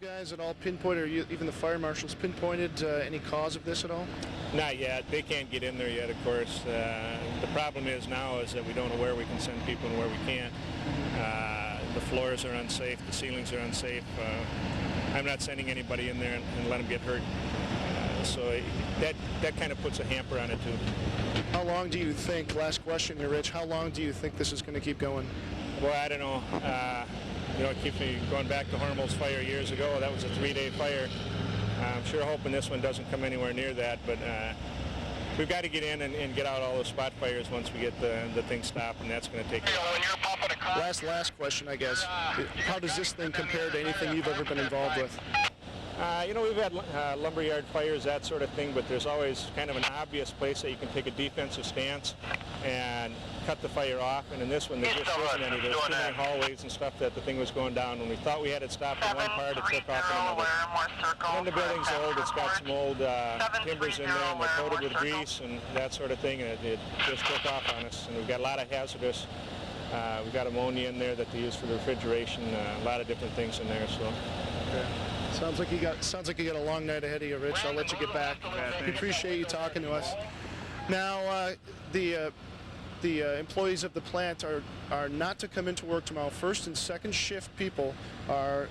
guys at all pinpointed, or even the fire marshals pinpointed any cause of this at all? Not yet. They can't get in there yet, of course. The problem is now is that we don't know where we can send people and where we can't. The floors are unsafe, the ceilings are unsafe. I'm not sending anybody in there and let them get hurt. So that kind of puts a hamper on it too. How long do you think, last question here, Rich, how long do you think this is going to keep going? Well, I don't know. It keeps me going back to Hormel's fire years ago. That was a 3-day fire. I'm sure hoping this one doesn't come anywhere near that, but we've got to get in and get out all those spot fires once we get the thing stopped, and that's going to take. Last question, I guess. How does this thing compare to anything you've ever been involved with? We've had lumberyard fires, that sort of thing, but there's always kind of an obvious place that you can take a defensive stance and cut the fire off, and in this one there just wasn't any. There's too many hallways and stuff that the thing was going down. When we thought we had it stopped in one part, it took off in another. And the building's old, it's got some old timbers in there, and they're coated with grease and that sort of thing, and it just took off on us. And we've got a lot of hazardous. We've got ammonia in there that they use for the refrigeration, a lot of different things in there. So. Okay. Sounds like you got a long night ahead of you, Rich. I'll let you get back. We appreciate you talking to us. Now, the employees of the plant are not to come into work tomorrow. First and second shift people are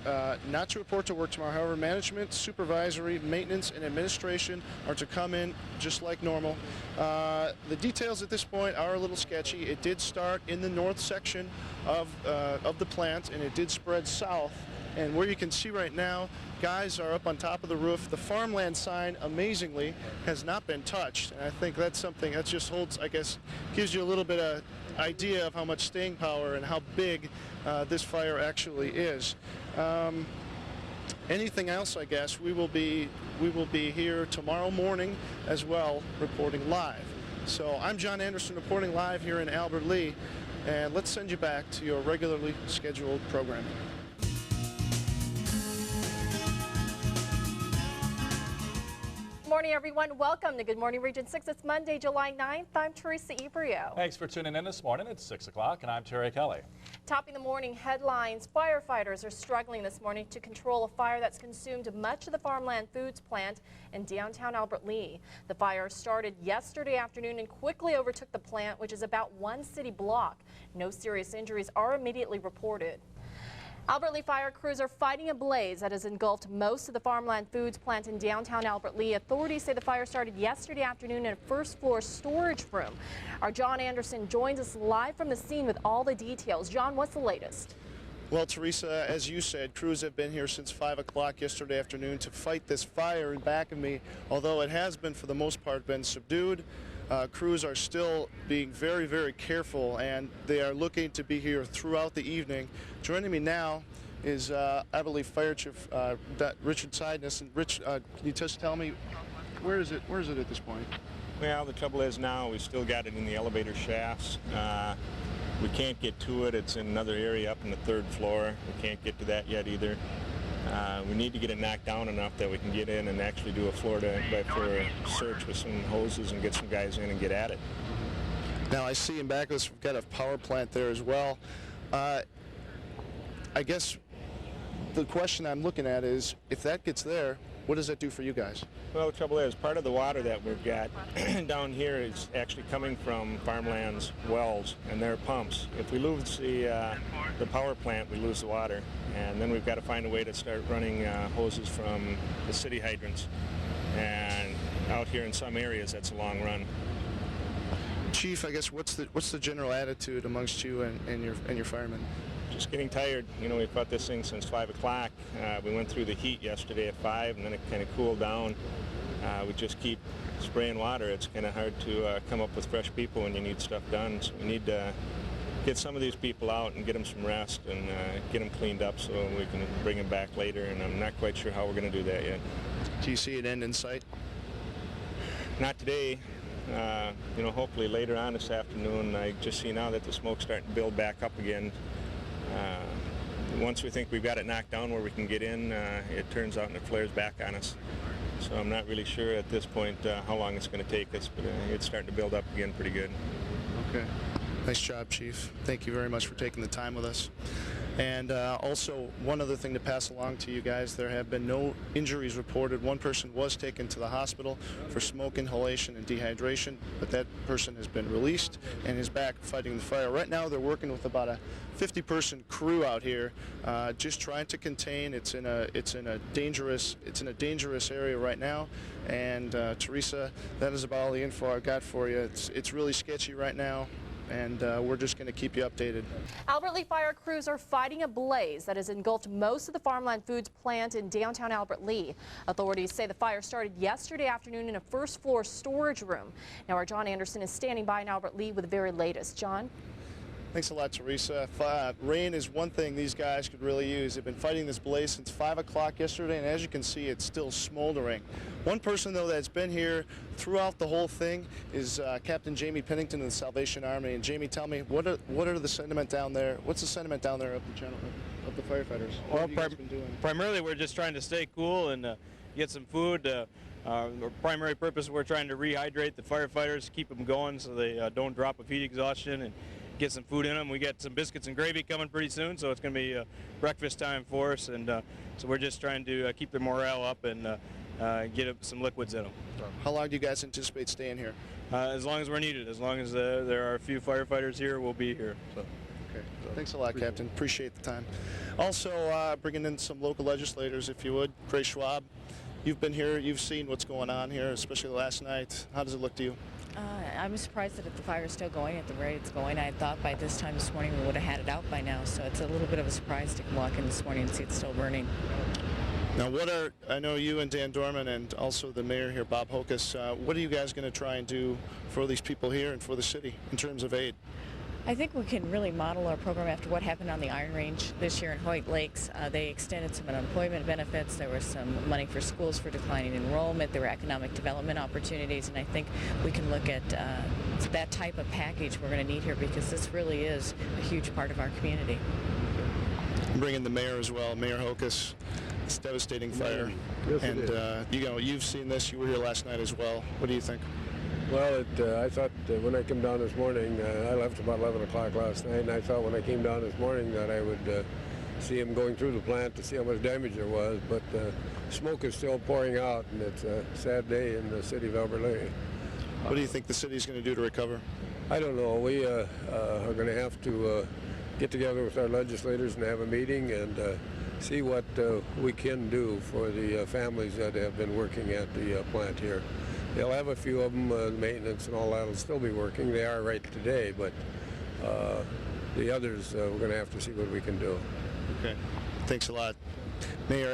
not to report to work tomorrow. However, management, supervisory, maintenance, and administration are to come in just like normal. The details at this point are a little sketchy. It did start in the north section of the plant, and it did spread south. And where you can see right now, guys are up on top of the roof. The Farmland sign, amazingly, has not been touched. And I think that's something that just holds, I guess, gives you a little bit of idea of how much staying power and how big this fire actually is. Anything else, I guess, we will be here tomorrow morning as well, reporting live. So I'm John Anderson reporting live here in Albert Lea, and let's send you back to your regularly scheduled programming. Morning, everyone. Welcome to Good Morning Region 6. It's Monday, July 9th. I'm Teresa Ebrio. Thanks for tuning in this morning. It's 6 o'clock, and I'm Terry Kelly. Topping the morning headlines, firefighters are struggling this morning to control a fire that's consumed much of the Farmland Foods plant in downtown Albert Lea. The fire started yesterday afternoon and quickly overtook the plant, which is about one city block. No serious injuries are immediately reported. Albert Lea fire crews are fighting a blaze that has engulfed most of the Farmland Foods plant in downtown Albert Lea. Authorities say the fire started yesterday afternoon in a first-floor storage room. Our John Anderson joins us live from the scene with all the details. John, what's the latest? Well, Teresa, as you said, crews have been here since 5 o'clock yesterday afternoon to fight this fire in back of me, although it has been, for the most part, been subdued. Crews are still being very, very careful, and they are looking to be here throughout the evening. Joining me now is Albert Lea Fire Chief Richard Seidness. And Rich, can you just tell me, where is it at this point? Well, the trouble is now we've still got it in the elevator shafts. We can't get to it. It's in another area up in the 3rd floor. We can't get to that yet either. We need to get it knocked down enough that we can get in and actually do a floor-by-floor search with some hoses and get some guys in and get at it. Now I see in back of us we've got a power plant there as well. I guess the question I'm looking at is, if that gets there, what does that do for you guys? Well, the trouble is, part of the water that we've got down here is actually coming from Farmland's wells and their pumps. If we lose the power plant, we lose the water, and then we've got to find a way to start running hoses from the city hydrants. And out here in some areas, that's a long run. Chief, I guess what's the general attitude amongst you and your firemen? Just getting tired. You know, we've fought this thing since 5 o'clock. We went through the heat yesterday at 5, and then it kind of cooled down. We just keep spraying water. It's kind of hard to come up with fresh people when you need stuff done. So we need to get some of these people out and get them some rest and get them cleaned up so we can bring them back later. And I'm not quite sure how we're going to do that yet. Do you see an end in sight? Not today. Hopefully later on this afternoon. I just see now that the smoke's starting to build back up again. Once we think we've got it knocked down where we can get in, it turns out and it flares back on us. So I'm not really sure at this point how long it's going to take us, but it's starting to build up again pretty good. Okay. Nice job, Chief. Thank you very much for taking the time with us. And also, one other thing to pass along to you guys, there have been no injuries reported. One person was taken to the hospital for smoke inhalation and dehydration, but that person has been released and is back fighting the fire. Right now, they're working with about a 50-person crew out here, just trying to contain. It's in a dangerous area right now. And Teresa, that is about all the info I've got for you. It's really sketchy right now, and we're just going to keep you updated. Albert Lea fire crews are fighting a blaze that has engulfed most of the Farmland Foods plant in downtown Albert Lea. Authorities say the fire started yesterday afternoon in a first-floor storage room. Now our John Anderson is standing by in Albert Lea with the very latest. John? Thanks a lot, Teresa. Rain is one thing these guys could really use. They've been fighting this blaze since 5 o'clock yesterday, and as you can see, it's still smoldering. One person, though, that's been here throughout the whole thing is Captain Jamie Pennington of the Salvation Army. And Jamie, tell me, what are the sentiment down there? What's the sentiment down there of the firefighters? What have you guys been doing? Primarily, we're just trying to stay cool and get some food. Our primary purpose, we're trying to rehydrate the firefighters, keep them going so they don't drop of heat exhaustion, and get some food in them. We got some biscuits and gravy coming pretty soon, so it's going to be breakfast time for us, and so we're just trying to keep their morale up and get some liquids in them. How long do you guys anticipate staying here? As long as we're needed. As long as there are a few firefighters here, we'll be here. So. Okay. Thanks a lot, Captain. Appreciate the time. Also, bringing in some local legislators, if you would. Craig Schwab, you've been here. You've seen what's going on here, especially last night. How does it look to you? I'm surprised that the fire is still going at the rate it's going. I thought by this time this morning we would have had it out by now, so it's a little bit of a surprise to walk in this morning and see it's still burning. Now, I know you and Dan Dorman and also the mayor here, Bob Hokus, what are you guys going to try and do for these people here and for the city in terms of aid? I think we can really model our program after what happened on the Iron Range this year in Hoyt Lakes. They extended some unemployment benefits. There was some money for schools for declining enrollment. There were economic development opportunities, and I think we can look at that type of package we're going to need here, because this really is a huge part of our community. Bring in the mayor as well, Mayor Hokus. It's a devastating fire. Yes, and it is. You've seen this. You were here last night as well. What do you think? Well, I thought when I came down this morning, I left about 11 o'clock last night, and I thought when I came down this morning that I would see him going through the plant to see how much damage there was, but smoke is still pouring out, and it's a sad day in the city of Albert Lea. What do you think the city's going to do to recover? I don't know. We are going to have to get together with our legislators and have a meeting and see what we can do for the families that have been working at the plant here. They'll have a few of them, maintenance and all that will still be working. They are right today, but the others, we're going to have to see what we can do. Okay. Thanks a lot. Mayor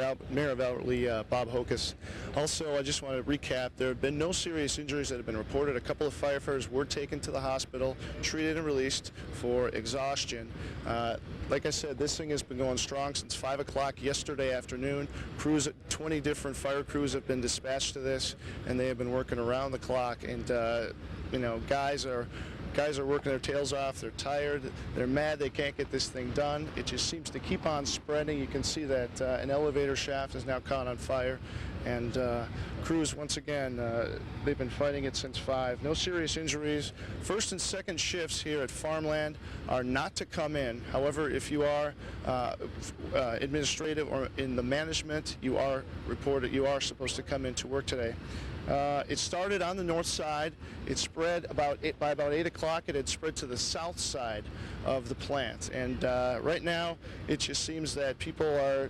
of Albert Lea, Bob Hokus. Also, I just want to recap, there have been no serious injuries that have been reported. A couple of firefighters were taken to the hospital, treated and released for exhaustion. Like I said, this thing has been going strong since 5 o'clock yesterday afternoon. 20 different fire crews have been dispatched to this, and they have been working around the clock. And, guys are working their tails off. They're tired. They're mad they can't get this thing done. It just seems to keep on spreading. You can see that an elevator shaft is now caught on fire. And crews, once again, they've been fighting it since 5. No serious injuries. First and second shifts here at Farmland are not to come in. However, if you are administrative or in the management, you are supposed to come in to work today. It started on the north side. It spread by about 8 o'clock. It had spread to the south side of the plant, and right now it just seems that people are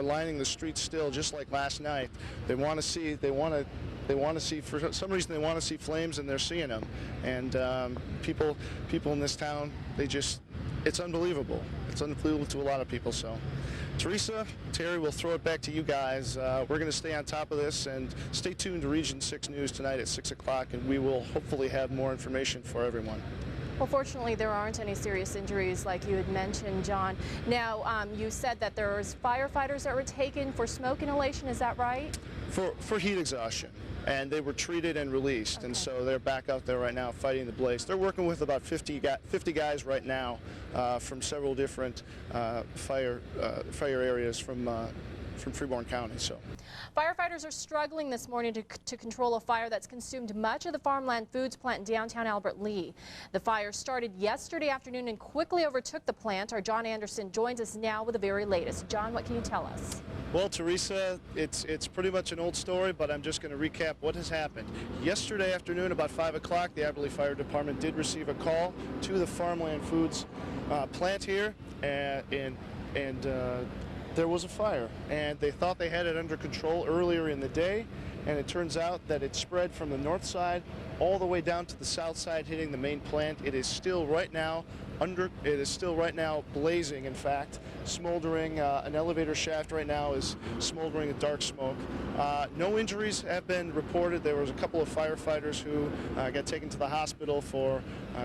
lining the streets still, just like last night. They want to see. For some reason, they want to see flames, and they're seeing them. And people in this town, it's unbelievable. It's unbelievable to a lot of people. So. Teresa, Terry, we'll throw it back to you guys. We're going to stay on top of this, and stay tuned to Region 6 News tonight at 6 o'clock, and we will hopefully have more information for everyone. Well, fortunately, there aren't any serious injuries like you had mentioned, John. Now, you said that there was firefighters that were taken for smoke inhalation. Is that right? For heat exhaustion. And they were treated and released, okay. And so they're back out there right now fighting the blaze. They're working with about 50 guys right now from several different fire areas from Freeborn County. So, firefighters are struggling this morning to control a fire that's consumed much of the Farmland Foods plant in downtown Albert Lea. The fire started yesterday afternoon and quickly overtook the plant. Our John Anderson joins us now with the very latest. John, what can you tell us? well, Teresa, it's pretty much an old story, but I'm just going to recap what has happened. Yesterday afternoon, about 5 o'clock, the Albert Lea Fire Department did receive a call to the Farmland Foods plant here, and there was a fire, and they thought they had it under control earlier in the day, and it turns out that it spread from the north side all the way down to the south side, hitting the main plant. It is still right now blazing, in fact, smoldering. An elevator shaft right now is smoldering in dark smoke. No injuries have been reported. There was a couple of firefighters who got taken to the hospital for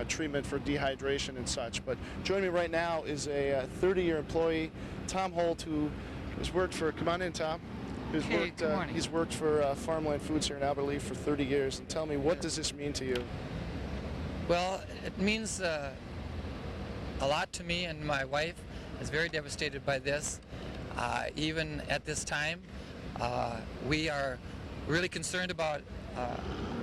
treatment for dehydration and such. But joining me right now is a 30-year employee, Tom Holt, who has worked for, come on in, Tom. He's worked for Farmland Foods here in Albert Lea for 30 years. And tell me, what does this mean to you? Well, it means a lot to me, and my wife is very devastated by this. Even at this time, we are really concerned about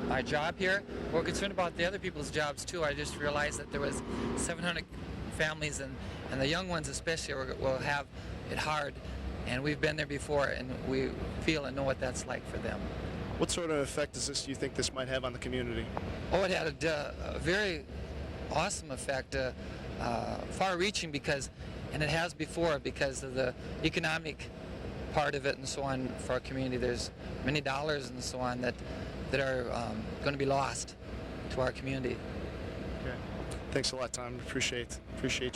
my job here. We're concerned about the other people's jobs too. I just realized that there was 700 families, and the young ones especially will have it hard. And we've been there before, and we feel and know what that's like for them. What sort of effect do you think this might have on the community? Oh, it had a very awesome effect, far-reaching, and it has before, because of the economic part of it and so on for our community. There's many dollars and so on that are going to be lost to our community. Okay. Thanks a lot, Tom. Appreciate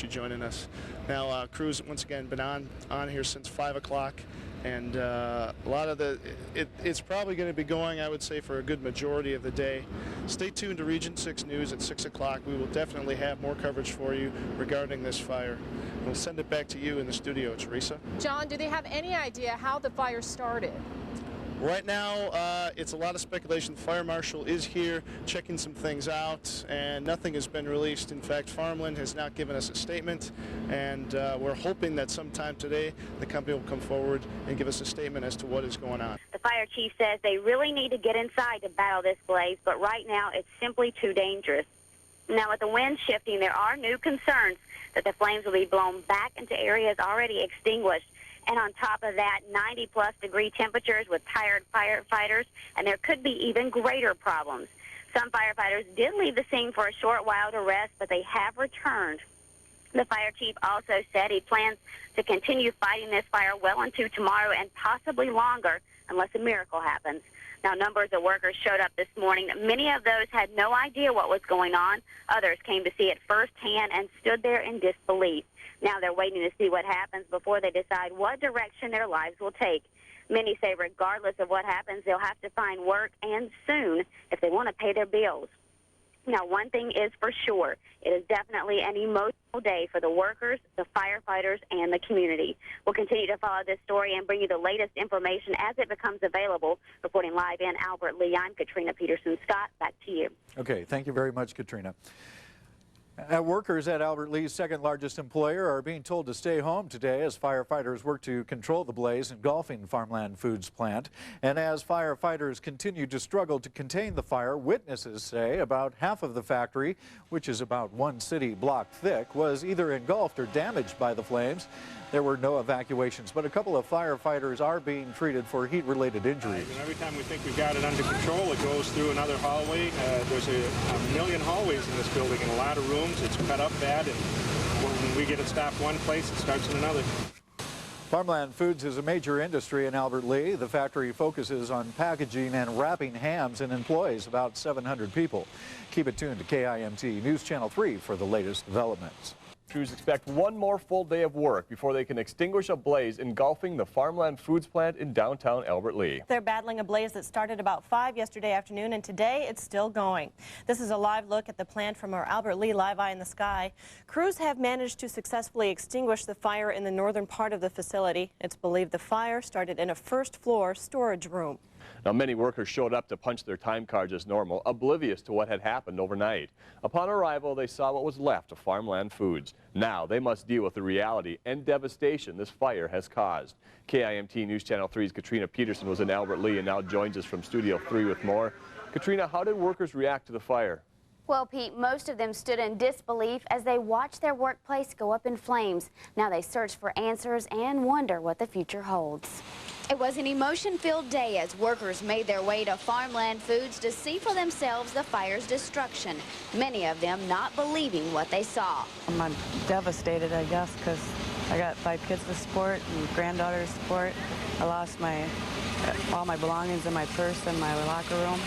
you joining us. Now, crews once again been on here since 5 o'clock, and a lot of it's probably going to be going, I would say, for a good majority of the day. Stay tuned to Region 6 News at 6 o'clock. We will definitely have more coverage for you regarding this fire. We'll send it back to you in the studio, Teresa. John, do they have any idea how the fire started? Right now, it's a lot of speculation. The fire marshal is here checking some things out, and nothing has been released. In fact, Farmland has not given us a statement, and we're hoping that sometime today the company will come forward and give us a statement as to what is going on. The fire chief says they really need to get inside to battle this blaze, but right now it's simply too dangerous. Now, with the wind shifting, there are new concerns that the flames will be blown back into areas already extinguished. And on top of that, 90-plus degree temperatures with tired firefighters, and there could be even greater problems. Some firefighters did leave the scene for a short while to rest, but they have returned. The fire chief also said he plans to continue fighting this fire well into tomorrow and possibly longer unless a miracle happens. Now, numbers of workers showed up this morning. Many of those had no idea what was going on. Others came to see it firsthand and stood there in disbelief. Now they're waiting to see what happens before they decide what direction their lives will take. Many say regardless of what happens, they'll have to find work, and soon, if they want to pay their bills. Now, one thing is for sure, it is definitely an emotional day for the workers, the firefighters, and the community. We'll continue to follow this story and bring you the latest information as it becomes available. Reporting live in Albert Lea, I'm Katrina Peterson-Scott. Back to you. Okay, thank you very much, Katrina. Workers at Albert Lea's second largest employer are being told to stay home today as firefighters work to control the blaze engulfing Farmland Foods plant. And as firefighters continue to struggle to contain the fire, witnesses say about half of the factory, which is about 1 city block thick, was either engulfed or damaged by the flames. There were no evacuations, but a couple of firefighters are being treated for heat-related injuries. And every time we think we've got it under control, it goes through another hallway. There's a million hallways in this building and a lot of rooms. It's cut up bad, and when we get it stopped one place, it starts in another. Farmland Foods is a major industry in Albert Lea. The factory focuses on packaging and wrapping hams and employs about 700 people. Keep it tuned to KIMT News Channel 3 for the latest developments. Crews expect one more full day of work before they can extinguish a blaze engulfing the Farmland Foods plant in downtown Albert Lea. They're battling a blaze that started about 5 yesterday afternoon, and today it's still going. This is a live look at the plant from our Albert Lea Live Eye in the Sky. Crews have managed to successfully extinguish the fire in the northern part of the facility. It's believed the fire started in a first-floor storage room. Now, many workers showed up to punch their time cards as normal, oblivious to what had happened overnight. Upon arrival, they saw what was left of Farmland Foods. Now, they must deal with the reality and devastation this fire has caused. KIMT News Channel 3's Katrina Peterson was in Albert Lea and now joins us from Studio 3 with more. Katrina, how did workers react to the fire? Well, Pete, most of them stood in disbelief as they watched their workplace go up in flames. Now they search for answers and wonder what the future holds. It was an emotion-filled day as workers made their way to Farmland Foods to see for themselves the fire's destruction, many of them not believing what they saw. I'm devastated, I guess, because I got 5 kids to support and granddaughter to support. I lost all my belongings in my purse and my locker room.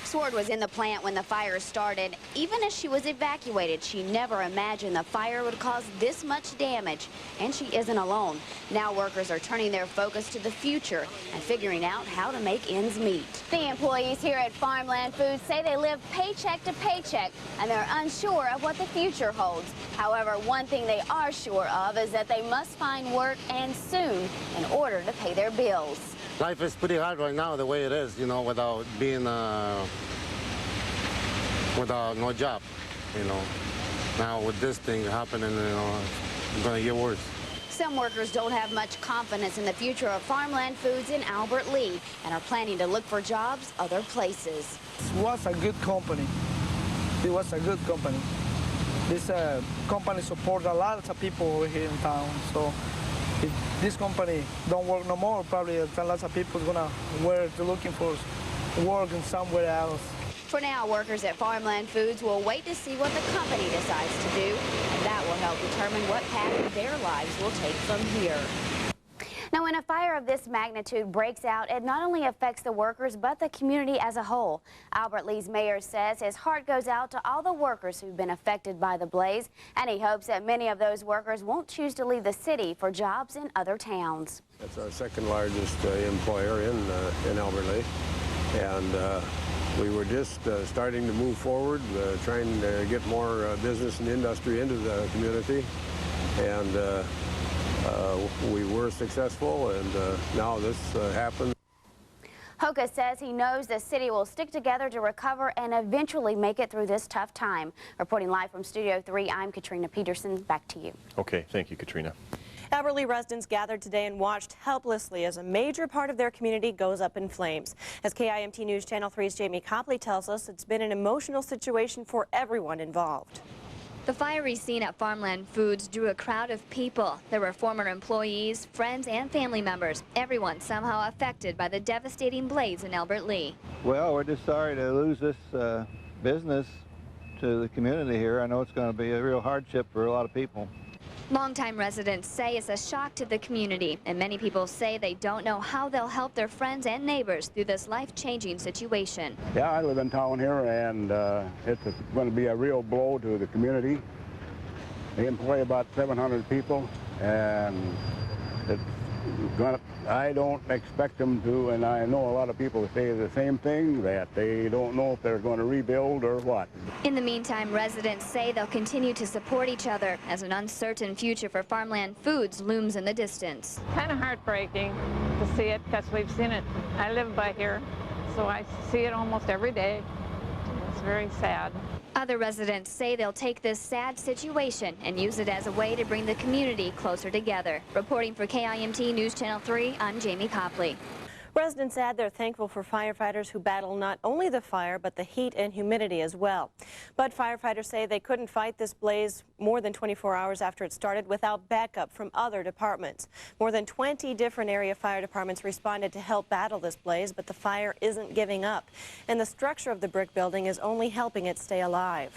Sword was in the plant when the fire started. Even as she was evacuated, she never imagined the fire would cause this much damage. And she isn't alone. Now workers are turning their focus to the future and figuring out how to make ends meet. The employees here at Farmland Foods say they live paycheck to paycheck and they're unsure of what the future holds. However, one thing they are sure of is that they must find work, and soon, in order to pay their bills. Life is pretty hard right now the way it is, you know, without being, without no job, you know. Now with this thing happening, you know, it's going to get worse. Some workers don't have much confidence in the future of Farmland Foods in Albert Lea and are planning to look for jobs other places. It was a good company. It was a good company. This company supports a lot of people over here in town, so if this company don't work no more, probably a lot of people are going to looking for work in somewhere else. For now, workers at Farmland Foods will wait to see what the company decides to do, and that will help determine what path their lives will take from here. Now, when a fire of this magnitude breaks out, it not only affects the workers, but the community as a whole. Albert Lea's mayor says his heart goes out to all the workers who've been affected by the blaze, and he hopes that many of those workers won't choose to leave the city for jobs in other towns. That's our second largest employer in Albert Lea, and we were just starting to move forward, trying to get more business and industry into the community, and we were successful, and now this happened. Hoka says he knows the city will stick together to recover and eventually make it through this tough time. Reporting live from Studio 3, I'm Katrina Peterson. Back to you. Okay, thank you, Katrina. Albert Lea residents gathered today and watched helplessly as a major part of their community goes up in flames. As KIMT News Channel 3's Jamie Copley tells us, it's been an emotional situation for everyone involved. The fiery scene at Farmland Foods drew a crowd of people. There were former employees, friends, and family members. Everyone somehow affected by the devastating blaze in Albert Lea. Well, we're just sorry to lose this business to the community here. I know it's going to be a real hardship for a lot of people. Longtime residents say it's a shock to the community, and many people say they don't know how they'll help their friends and neighbors through this life-changing situation. Yeah, I live in town here, and it's going to be a real blow to the community. They employ about 700 people, and it's going to, I don't expect them to, and I know a lot of people say the same thing, that they don't know if they're going to rebuild or what. In the meantime, residents say they'll continue to support each other as an uncertain future for Farmland Foods looms in the distance. Kind of heartbreaking to see it because we've seen it. I live by here, so I see it almost every day. It's very sad. Other residents say they'll take this sad situation and use it as a way to bring the community closer together. Reporting for KIMT News Channel 3, I'm Jamie Copley. Residents add they're thankful for firefighters who battle not only the fire, but the heat and humidity as well. But firefighters say they couldn't fight this blaze more than 24 hours after it started without backup from other departments. More than 20 different area fire departments responded to help battle this blaze, but the fire isn't giving up. And the structure of the brick building is only helping it stay alive.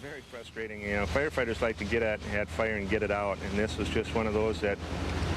Very frustrating. You know, firefighters like to get at fire and get it out, and this was just one of those that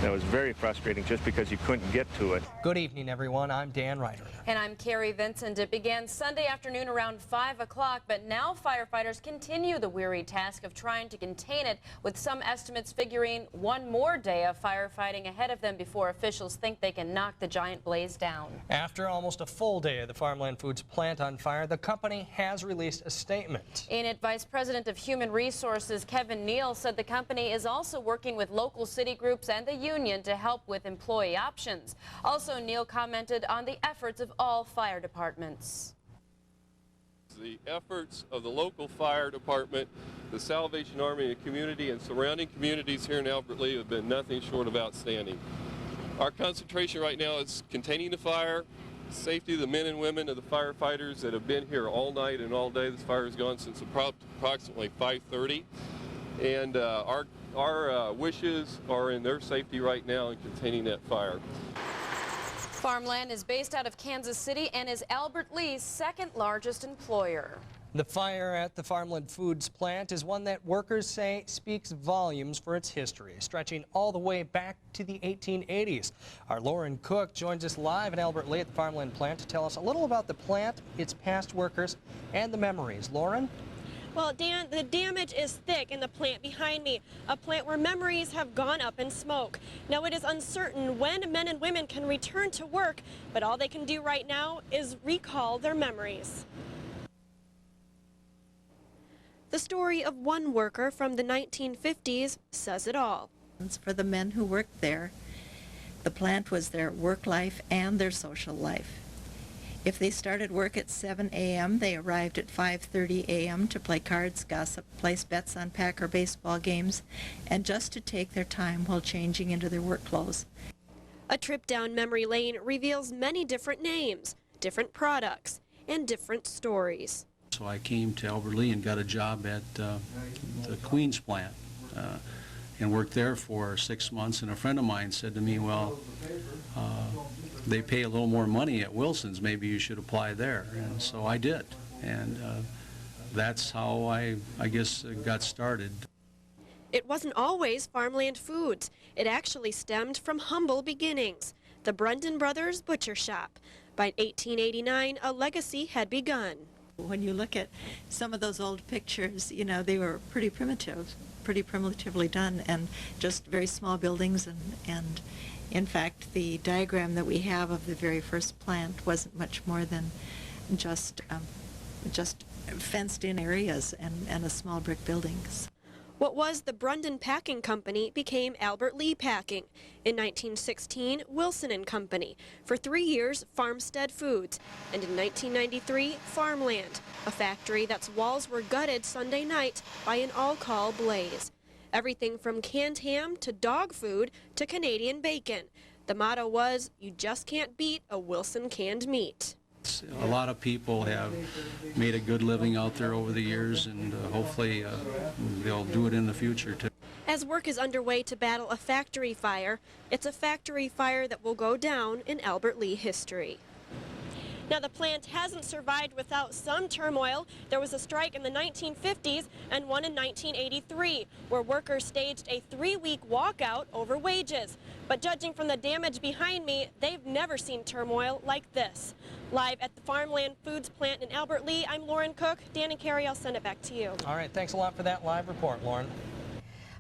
was very frustrating just because you couldn't get to it. Good evening, everyone. I'm Dan Ryder. And I'm Carrie Vincent. It began Sunday afternoon around 5 o'clock, but now firefighters continue the weary task of trying to contain it, with some estimates figuring one more day of firefighting ahead of them before officials think they can knock the giant blaze down. After almost a full day of the Farmland Foods plant on fire, the company has released a statement. In it, Vice President of Human Resources Kevin Neal said the company is also working with local city groups and the union to help with employee options. Also, Neal commented on the efforts of all fire departments. The efforts of the local fire department, the Salvation Army and community and surrounding communities here in Albert Lea have been nothing short of outstanding. Our concentration right now is containing the fire, safety of the men and women of the firefighters that have been here all night and all day. This fire has gone since approximately 5:30, and our wishes are in their safety right now in containing that fire. Farmland is based out of Kansas City and is Albert Lea's second largest employer. The fire at the Farmland Foods plant is one that workers say speaks volumes for its history, stretching all the way back to the 1880s. Our Lauren Cook joins us live in Albert Lea at the Farmland plant to tell us a little about the plant, its past workers, and the memories. Lauren? Well, Dan, the damage is thick in the plant behind me, a plant where memories have gone up in smoke. Now, it is uncertain when men and women can return to work, but all they can do right now is recall their memories. The story of one worker from the 1950s says it all. For the men who worked there, the plant was their work life and their social life. If they started work at 7 a.m., they arrived at 5:30 a.m. to play cards, gossip, place bets on Packer baseball games, and just to take their time while changing into their work clothes. A trip down memory lane reveals many different names, different products, and different stories. So I came to Albert Lea and got a job at the Queens plant and worked there for 6 months. And a friend of mine said to me, well, they pay a little more money at Wilson's, maybe you should apply there. And so I did. And that's how I guess got started. It wasn't always Farmland Foods. It actually stemmed from humble beginnings. The Brundon Brothers Butcher Shop. By 1889, a legacy had begun. When you look at some of those old pictures, you know, they were pretty primitive, pretty primitively done, and just very small buildings. And in fact, the diagram that we have of the very first plant wasn't much more than just fenced-in areas and a small brick buildings. What was the Brundon Packing Company became Albert Lea Packing. In 1916, Wilson and Company. For 3 years, Farmstead Foods. And in 1993, Farmland, a factory that's walls were gutted Sunday night by an all-call blaze. Everything from canned ham to dog food to Canadian bacon. The motto was, you just can't beat a Wilson canned meat. A lot of people have made a good living out there over the years, and hopefully they'll do it in the future too. As work is underway to battle a factory fire, it's a factory fire that will go down in Albert Lea history. Now, the plant hasn't survived without some turmoil. There was a strike in the 1950s and one in 1983, where workers staged a 3-week walkout over wages. But judging from the damage behind me, they've never seen turmoil like this. Live at the Farmland Foods plant in Albert Lea, I'm Lauren Cook. Dan and Carrie, I'll send it back to you. All right, thanks a lot for that live report, Lauren.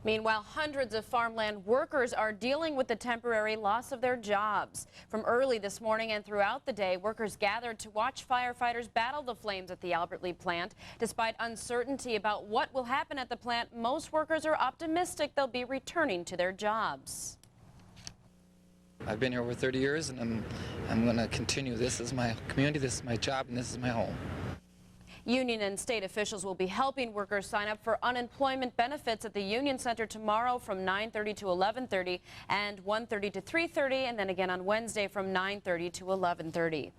Meanwhile, hundreds of farmland workers are dealing with the temporary loss of their jobs. From early this morning and throughout the day, workers gathered to watch firefighters battle the flames at the Albert Lea plant. Despite uncertainty about what will happen at the plant, most workers are optimistic they'll be returning to their jobs. I've been here over 30 years, and I'm going to continue. This is my community, this is my job, and this is my home. Union and state officials will be helping workers sign up for unemployment benefits at the Union Center tomorrow from 9:30 to 11:30 and 1:30 to 3:30, and then again on Wednesday from 9:30 to 11:30.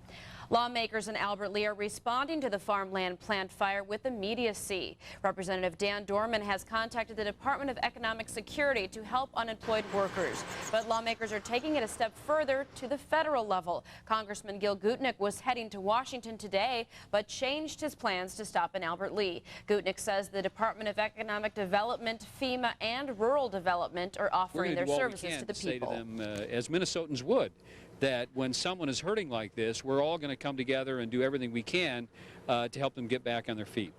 Lawmakers in Albert Lea are responding to the farmland plant fire with immediacy. Representative Dan Dorman has contacted the Department of Economic Security to help unemployed workers. But lawmakers are taking it a step further to the federal level. Congressman Gil Gutnick was heading to Washington today, but changed his plans to stop in Albert Lea. Gutnick says the Department of Economic Development, FEMA, and Rural Development are offering their services to the people. Say to them, as Minnesotans would, that when someone is hurting like this, we're all going to come together and do everything we can to help them get back on their feet.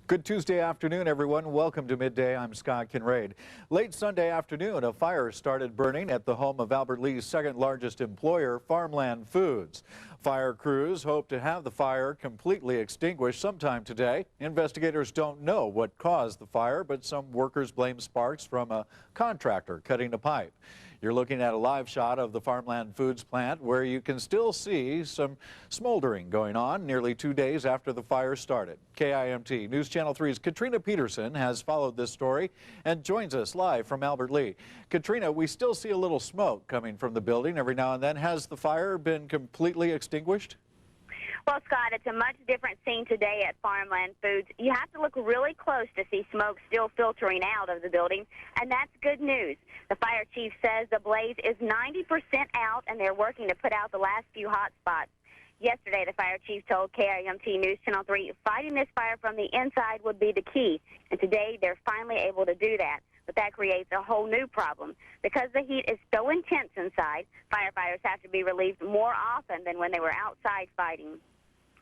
Good Tuesday afternoon, everyone. Welcome to Midday. I'm Scott Kinraid. Late Sunday afternoon, a fire started burning at the home of Albert Lea's second largest employer, Farmland Foods. Fire crews hope to have the fire completely extinguished sometime today. Investigators don't know what caused the fire, but some workers blame sparks from a contractor cutting a pipe. You're looking at a live shot of the Farmland Foods plant where you can still see some smoldering going on nearly 2 days after the fire started. KIMT News Channel 3's Katrina Peterson has followed this story and joins us live from Albert Lea. Katrina, we still see a little smoke coming from the building every now and then. Has the fire been completely extinguished? Well, Scott, it's a much different scene today at Farmland Foods. You have to look really close to see smoke still filtering out of the building, and that's good news. The fire chief says the blaze is 90% out, and they're working to put out the last few hot spots. Yesterday, the fire chief told KIMT News Channel 3 fighting this fire from the inside would be the key, and today they're finally able to do that. But that creates a whole new problem. Because the heat is so intense inside, firefighters have to be relieved more often than when they were outside fighting.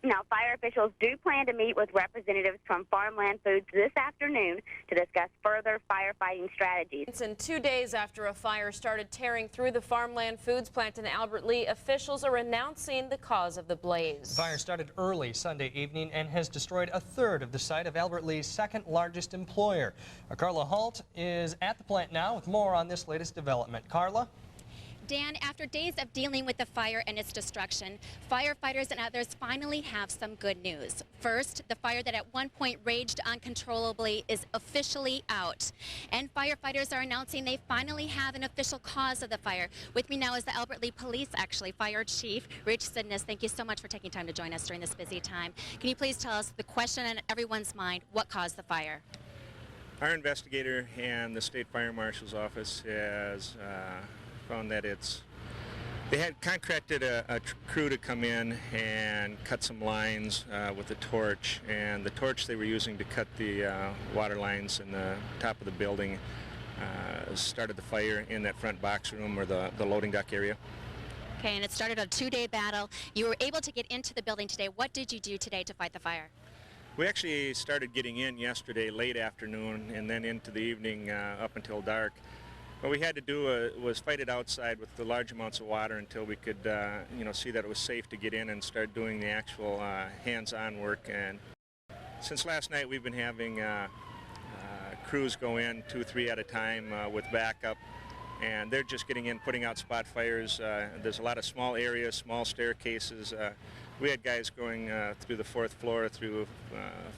Now, fire officials do plan to meet with representatives from Farmland Foods this afternoon to discuss further firefighting strategies. And 2 days after a fire started tearing through the Farmland Foods plant in Albert Lea, officials are announcing the cause of the blaze. The fire started early Sunday evening and has destroyed a third of the site of Albert Lea's second largest employer. Carla Holt is at the plant now with more on this latest development. Carla? Dan, after days of dealing with the fire and its destruction, firefighters and others finally have some good news. First, the fire that at one point raged uncontrollably is officially out. And firefighters are announcing they finally have an official cause of the fire. With me now is the Albert Lea Police, Fire Chief Rich Sidness. Thank you so much for taking time to join us during this busy time. Can you please tell us the question on everyone's mind, what caused the fire? Our investigator and the State Fire Marshal's office has found that they had contracted a crew to come in and cut some lines with a torch, and the torch they were using to cut the water lines in the top of the building started the fire in that front box room or the loading dock area. Okay, and it started a 2-day battle. You were able to get into the building today. What did you do today to fight the fire? We actually started getting in yesterday late afternoon and then into the evening up until dark. What we had to do was fight it outside with the large amounts of water until we could, see that it was safe to get in and start doing the actual hands-on work. And since last night, we've been having crews go in 2 or 3 at a time with backup, and they're just getting in, putting out spot fires. There's a lot of small areas, small staircases. We had guys going through the 4th floor through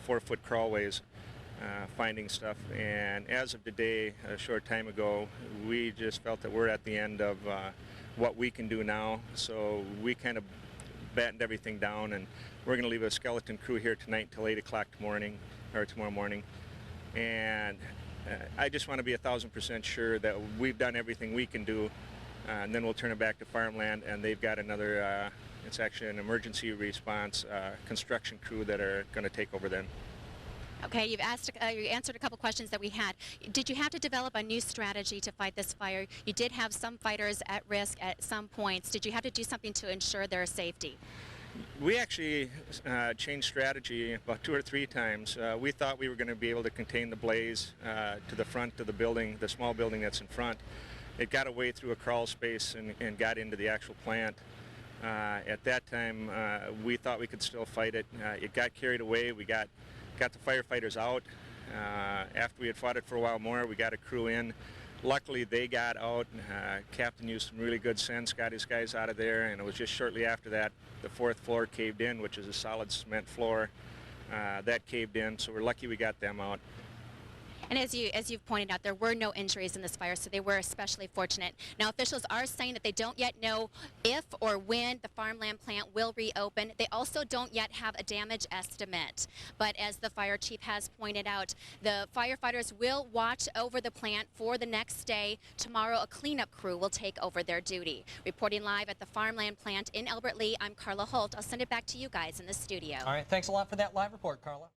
4-foot crawlways. Finding stuff, and as of today, a short time ago, we just felt that we're at the end of what we can do now, so we kind of battened everything down, and we're going to leave a skeleton crew here tonight till 8 o'clock tomorrow morning, and I just want to be 1,000% sure that we've done everything we can do, and then we'll turn it back to Farmland, and they've got another, it's actually an emergency response construction crew that are going to take over then. Okay, you answered a couple questions that we had. Did you have to develop a new strategy to fight this fire? You did have some fighters at risk at some points. Did you have to do something to ensure their safety? We actually changed strategy about 2 or 3 times. We thought we were going to be able to contain the blaze to the front of the building, the small building that's in front. It got away through a crawl space and got into the actual plant. At that time, we thought we could still fight it. It got carried away. We got the firefighters out. After we had fought it for a while more, we got a crew in. Luckily, they got out. Captain used some really good sense, got his guys out of there, and it was just shortly after that the 4th floor caved in, which is a solid cement floor. That caved in, so we're lucky we got them out. And as you've pointed out, there were no injuries in this fire, so they were especially fortunate. Now, officials are saying that they don't yet know if or when the Farmland plant will reopen. They also don't yet have a damage estimate. But as the fire chief has pointed out, the firefighters will watch over the plant for the next day. Tomorrow, a cleanup crew will take over their duty. Reporting live at the Farmland plant in Albert Lea, I'm Carla Holt. I'll send it back to you guys in the studio. All right, thanks a lot for that live report, Carla.